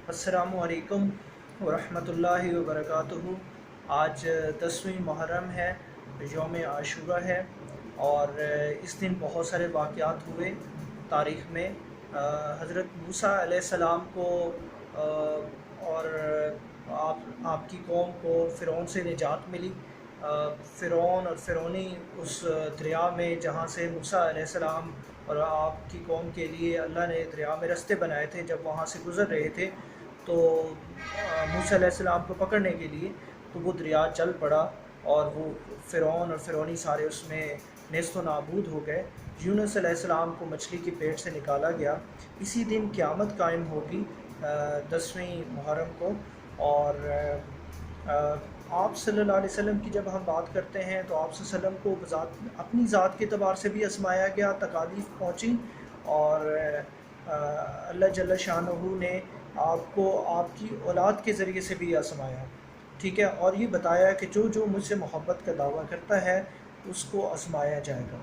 السلام علیکم ورحمۃ اللہ وبرکاتہ۔ آج 10ویں محرم ہے، یوم عاشورہ ہے، اور اس دن بہت سارے واقعات ہوئے تاریخ میں۔ حضرت موسیٰ علیہ السلام کو اور آپ کی قوم کو فرعون سے نجات ملی۔ فرعون اور فرعونی اس دریا میں جہاں سے موسیٰ علیہ السلام اور آپ کی قوم کے لیے اللہ نے دریا میں رستے بنائے تھے، جب وہاں سے گزر رہے تھے تو موسیٰ علیہ السلام کو پکڑنے کے لیے تو وہ دریا چل پڑا، اور وہ فرعون اور فرعونی سارے اس میں نیست و نابود ہو گئے۔ یونس علیہ السلام کو مچھلی کی پیٹ سے نکالا گیا۔ اسی دن قیامت قائم ہوگی 10ویں محرم کو۔ اور آپ صلی اللہ علیہ وسلم کی جب ہم بات کرتے ہیں تو آپ صلی اللہ علیہ وسلم کو اپنی ذات کے اعتبار سے بھی آزمایا گیا، تکالیف پہنچی، اور اللہ جل شانہ نے آپ کو آپ کی اولاد کے ذریعے سے بھی آزمایا، ٹھیک ہے، اور یہ بتایا کہ جو جو مجھ سے محبت کا دعویٰ کرتا ہے اس کو آزمایا جائے گا۔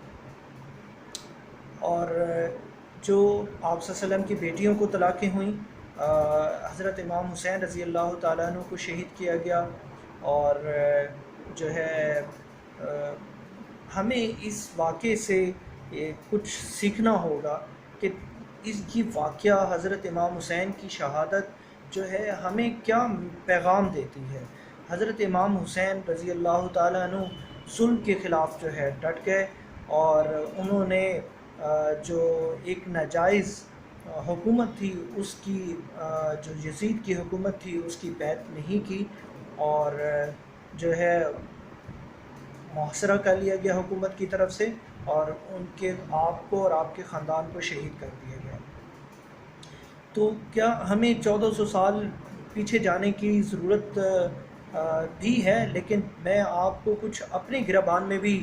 اور جو آپ صلی اللہ علیہ وسلم کی بیٹیوں کو طلاقیں ہوئیں، حضرت امام حسین رضی اللہ تعالیٰ عنہ کو شہید کیا گیا، اور جو ہے ہمیں اس واقعے سے کچھ سیکھنا ہوگا کہ یہ واقعہ حضرت امام حسین کی شہادت جو ہے ہمیں کیا پیغام دیتی ہے۔ حضرت امام حسین رضی اللہ تعالیٰ عنہ ظلم کے خلاف جو ہے ڈٹ گئے، اور انہوں نے جو ایک ناجائز حکومت تھی اس کی، جو یزید کی حکومت تھی اس کی بیعت نہیں کی، اور جو ہے محاصرہ کر لیا گیا حکومت کی طرف سے، اور ان کے آپ کو اور آپ کے خاندان کو شہید کر دیا گیا۔ تو کیا ہمیں 1400 سال پیچھے جانے کی ضرورت بھی ہے، لیکن میں آپ کو کچھ اپنے گربان میں بھی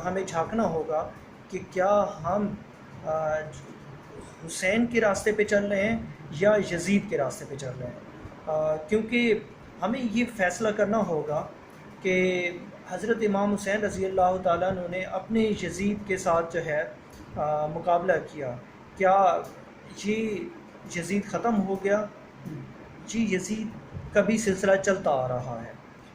ہمیں جھانکنا ہوگا کہ کیا ہم حسین کے راستے پہ چل رہے ہیں یا یزید کے راستے پہ چل رہے ہیں، کیونکہ ہمیں یہ فیصلہ کرنا ہوگا کہ حضرت امام حسین رضی اللہ تعالیٰ عنہ نے اپنے یزید کے ساتھ جو ہے مقابلہ کیا، کیا یہ یزید ختم ہو گیا؟ جی، یزید کا بھی سلسلہ چلتا آ رہا ہے،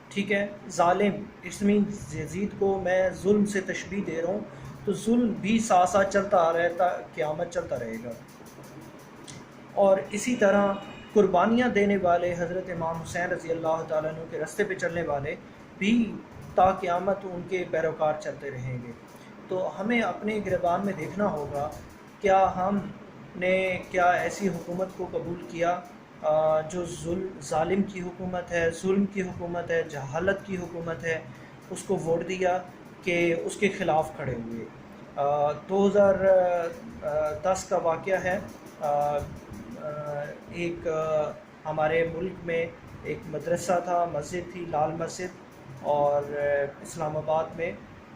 ٹھیک ہے، ظالم، اس میں یزید کو میں ظلم سے تشبیہ دے رہا ہوں، تو ظلم بھی ساتھ ساتھ چلتا آ رہا ہے، قیامت چلتا رہے گا۔ اور اسی طرح قربانیاں دینے والے حضرت امام حسین رضی اللہ تعالیٰ عنہ کے راستے پہ چلنے والے بھی تا قیامت ان کے پیروکار چلتے رہیں گے۔ تو ہمیں اپنے گربان میں دیکھنا ہوگا کیا ہم نے ایسی حکومت کو قبول کیا جو ظالم کی حکومت ہے، ظلم کی حکومت ہے، جہالت کی حکومت ہے، اس کو ووٹ دیا کہ اس کے خلاف کھڑے ہوئے۔ 2010 کا واقعہ ہے، ایک ہمارے ملک میں ایک مدرسہ تھا، مسجد تھی، لال مسجد، اور اسلام آباد میں،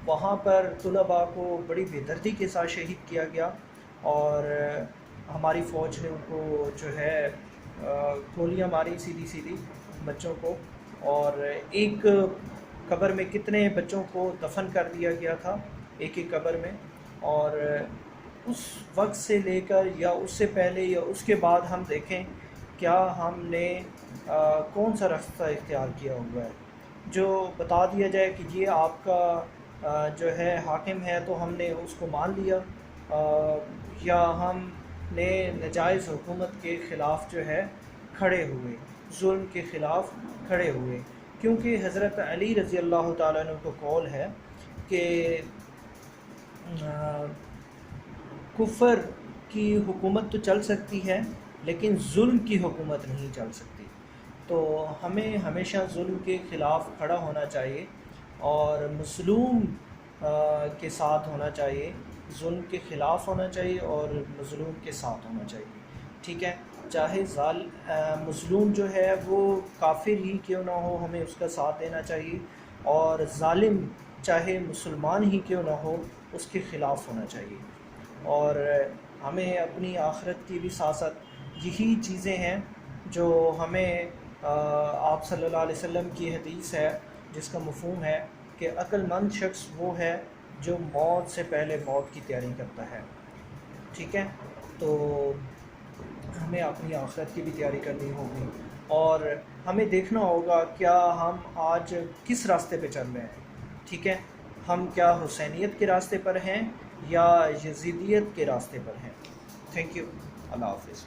وہاں پر طلباء کو بڑی بے دردی کے ساتھ شہید کیا گیا، اور ہماری فوج نے ان کو جو ہے گولیاں ماری سیدھی بچوں کو، اور ایک قبر میں کتنے بچوں کو دفن کر دیا گیا تھا، ایک قبر میں۔ اور اس وقت سے لے کر یا اس سے پہلے یا اس کے بعد ہم دیکھیں کیا ہم نے کون سا راستہ اختیار کیا ہوا ہے، جو بتا دیا جائے کہ یہ آپ کا جو ہے حاکم ہے تو ہم نے اس کو مان لیا، یا ہم نے ناجائز حکومت کے خلاف جو ہے کھڑے ہوئے، ظلم کے خلاف کھڑے ہوئے، کیونکہ حضرت علی رضی اللہ تعالیٰ عنہ کو قول ہے کہ کفر کی حکومت تو چل سکتی ہے لیکن ظلم کی حکومت نہیں چل سکتی۔ تو ہمیں ہمیشہ ظلم کے خلاف کھڑا ہونا چاہیے، اور مظلوم کے ساتھ ہونا چاہیے، ظلم کے خلاف ہونا چاہیے اور مظلوم کے ساتھ ہونا چاہیے، ٹھیک ہے، چاہے مظلوم جو ہے وہ کافر ہی کیوں نہ ہو، ہمیں اس کا ساتھ دینا چاہیے، اور ظالم چاہے مسلمان ہی کیوں نہ ہو اس کے خلاف ہونا چاہیے۔ اور ہمیں اپنی آخرت کی بھی ساتھ ساتھ یہی چیزیں ہیں جو ہمیں آپ صلی اللہ علیہ وسلم کی حدیث ہے جس کا مفہوم ہے کہ عقل مند شخص وہ ہے جو موت سے پہلے موت کی تیاری کرتا ہے، ٹھیک ہے۔ تو ہمیں اپنی آخرت کی بھی تیاری کرنی ہوگی، اور ہمیں دیکھنا ہوگا کیا ہم آج کس راستے پہ چل رہے ہیں، ٹھیک ہے؟ ہم کیا حسینیت کے راستے پر ہیں یا یزیدیت کے راستے پر ہیں؟ تھینک یو، اللہ حافظ۔